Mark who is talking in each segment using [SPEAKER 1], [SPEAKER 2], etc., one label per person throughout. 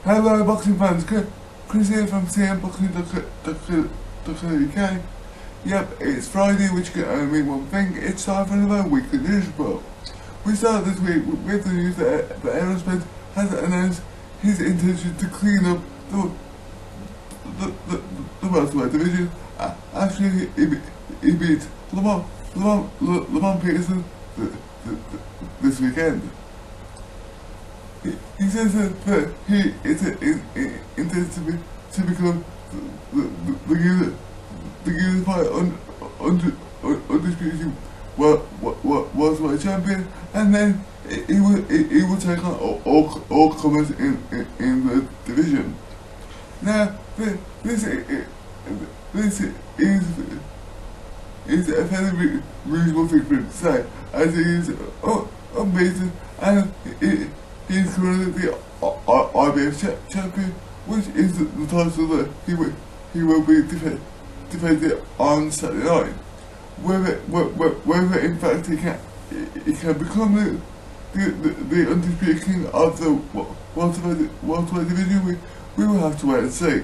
[SPEAKER 1] Hello boxing fans, Chris here from cmboxing.co.uk. Yep, it's Friday, which can only mean one thing. It's time for another weekly news report. We start this week with the news that Errol Spence has announced his intention to clean up the welterweight division after he beat Lamont Peterson this weekend. He says that he intends to become the unified undisputed welterweight champion, and then he will take on all comers in the division. Now this is a fairly reasonable thing for him to say, as he is unbeaten and he is currently the IBF champion, which is the title that he will be defending on Saturday night. Whether in fact he can become the undisputed king of the welterweight division, we will have to wait and see.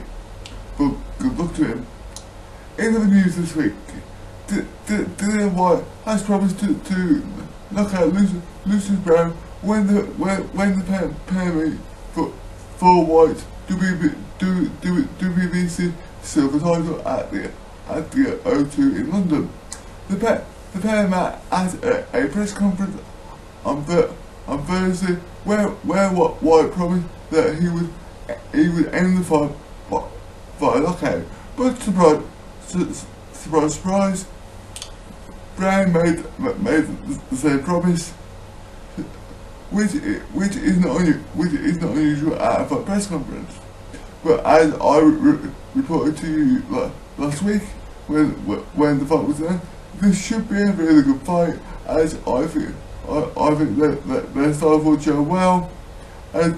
[SPEAKER 1] But good luck to him. In other news this week, Dillian Whyte has promised to knock out Lucius Brown when the pair meet for White's WBC silver title at the O2 in London. The pair met at a press conference on Thursday, where White promised that he would end the fight by knockout. But surprise, Brown made the same promise, which is not unusual at a fight press conference. But as I reported to you last week, when the fight was done, this should be a really good fight, as I think that their style will gel well. And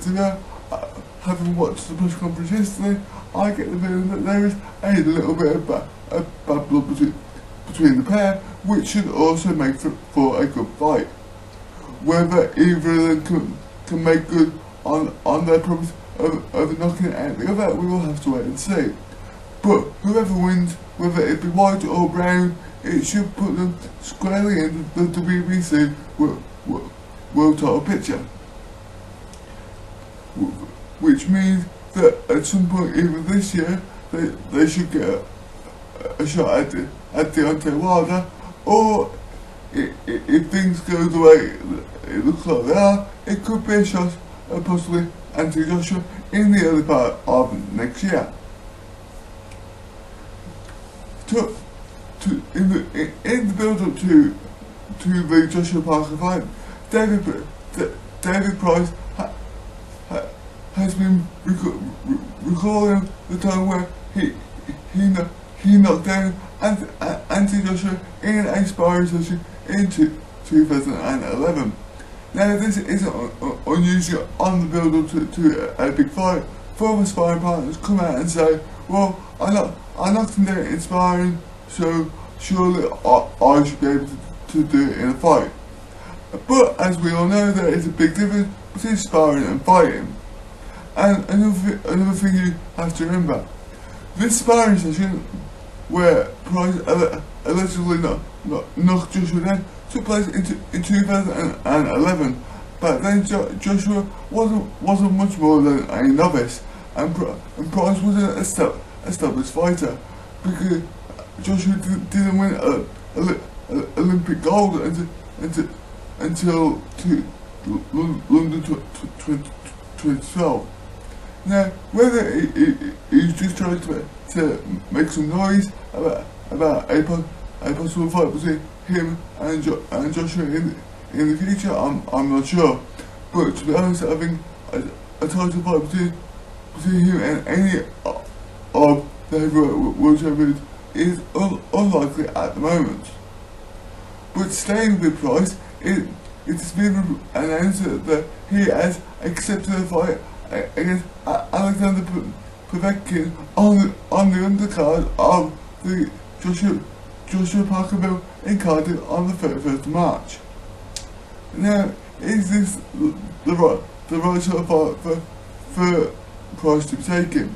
[SPEAKER 1] having watched the press conference yesterday, I get the feeling that there is a little bit of bad blood between the pair, which should also make for a good fight. Whether either of them can make good on their promise of knocking out the other, we will have to wait and see. But whoever wins, whether it be White or Brown, it should put them squarely in the WBC world title picture. Which means that at some point, even this year, they should get a shot at Deontay Wilder, or if things go the way it looks like they are, it could be a shot at possibly Anthony Joshua in the early part of next year. In the build-up to the Joshua Parker fight, David Price has been recalling the time where he knocked down Anthony Joshua in a sparring session in 2011. Now this isn't unusual on the build-up to a big fight. Former sparring partners come out and say, well, I knocked him down in sparring, so surely I should be able to do it in a fight. But as we all know, there is a big difference between sparring and fighting. And another thing you have to remember, this sparring session where Price allegedly knocked Joshua down took place in 2011. Back then Joshua wasn't much more than a novice, and Price was an established fighter, because Joshua didn't win Olympic gold until London 2012. Now, whether he's just trying to make some noise about a possible fight between him and Joshua in the future, I'm not sure. But to be honest, I think a title fight between him and any of the heavyweight world champions is unlikely at the moment. But staying with Price, it has been announced that he has accepted a fight against Alexander Povetkin on the undercard of the Joshua Parker Bill in Cardiff on the 31st of March. Now, is this the right sort of fight price to be taken.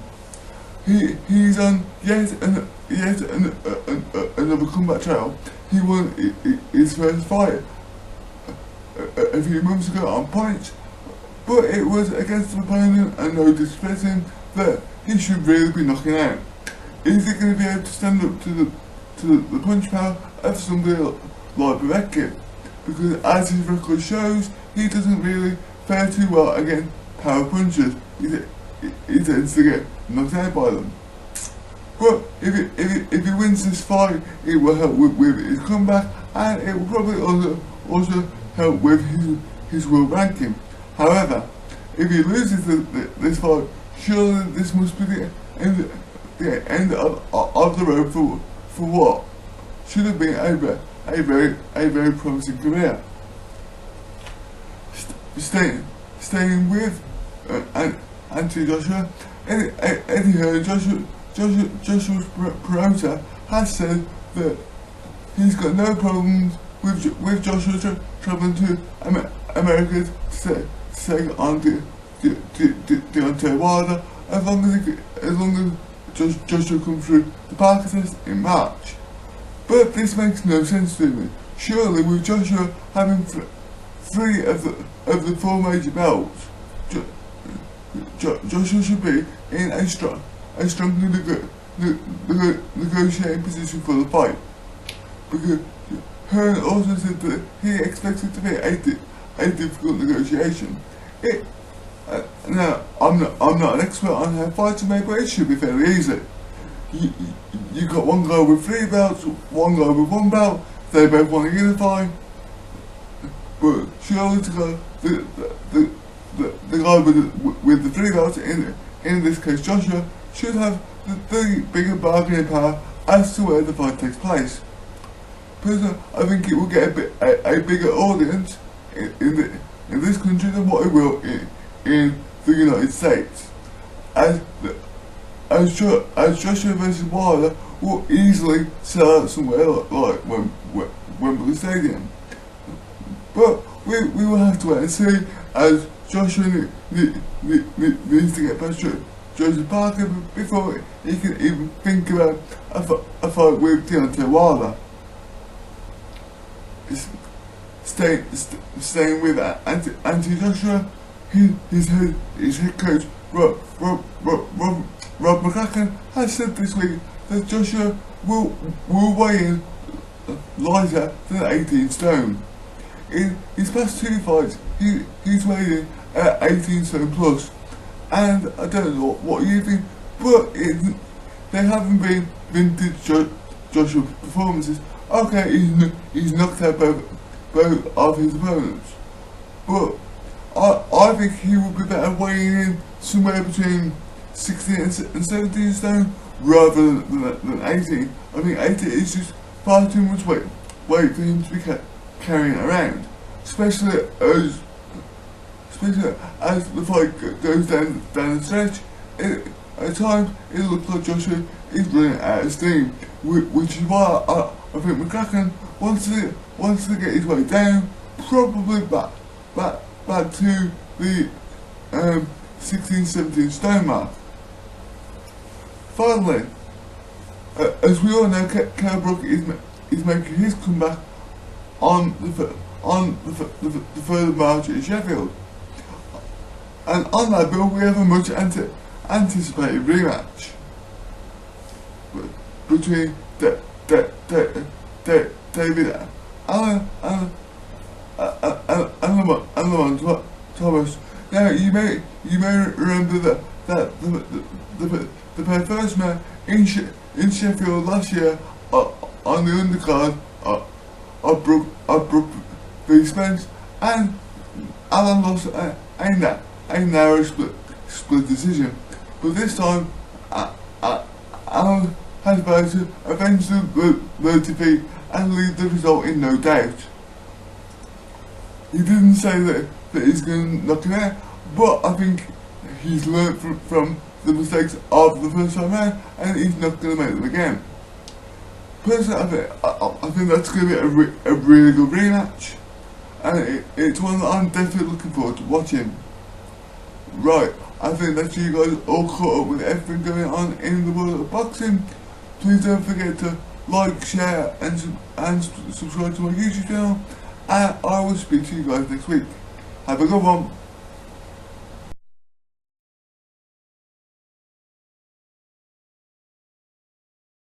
[SPEAKER 1] He's on yet another comeback trail. He won his first fight a few months ago on points, but it was against an opponent and no disrespecting that he should really be knocking out. Is he going to be able to stand up to the punch power of somebody like Povetkin? Because as his record shows, he doesn't really fare too well against power punchers. He tends to get knocked out by them. But if he wins this fight, it will help with his comeback, and it will probably also help with his world ranking. However, if he loses this fight, surely this must be the end of the road for what should have been a very promising career. Staying with Anthony Joshua, Eddie Hearn, Joshua's promoter, has said that he's got no problems with Joshua traveling to America to take on Deontay Wilder, as long as Joshua comes through the Parker test in March. But this makes no sense to me. Surely, with Joshua having three of the four major belts, Joshua should be in a strong negotiating position for the fight. Because Hearn also said that he expects it to be a difficult negotiation. Now, I'm not an expert on how fights are made, but it should be fairly easy. You got one guy with three belts, one guy with one belt. They both want to unify, but surely the guy with the three belts, in this case Joshua, should have the bigger bargaining power as to where the fight takes place. Personally, I think it will get a bigger audience in this country than what it will in the United States. As Joshua versus Wilder will easily sell out somewhere like Wembley Stadium. But we will have to wait and see, as Joshua needs to get past Joseph Parker before he can even think about a fight with Deontay Wilder. Staying with Anthony Joshua, his head coach Rob McCracken has said this week that Joshua will weigh in lighter than 18 stone. In his past two fights, he's weighed in at 18 stone plus, and I don't know what you think, but they haven't been vintage Joshua performances. Okay, he's knocked out both of his opponents, but I think he would be better weighing in somewhere between 16 and 17 stone rather than 18. I think 18 is just far too much weight for him to be carrying around, especially as the fight goes down the stretch. At times it looks like Joshua is running out of steam, which is why I think McCracken wants to get his way down, probably back to the 16-17 stone mark. Finally, as we all know, Kell Brook is making his comeback on the 3rd of March in Sheffield. And on that bill, we have a much anticipated rematch between David and Lamont Thomas. Now, you may remember that the pair first met in Sheffield last year on the undercard of Brook v Spence, and Alan lost a narrow split decision. But this time, Alan has vowed to avenge the defeat and leave the result in no doubt. He didn't say that he's going to knock him out, but I think he's learned from the mistakes of the first time round, and he's not going to make them again. Personally, I think that's going to be a really good rematch, and it's one that I'm definitely looking forward to watching. Right, I think that you guys all caught up with everything going on in the world of boxing. Please don't forget to like, share and subscribe to my YouTube channel, and I will speak to you guys next week. Have a good one.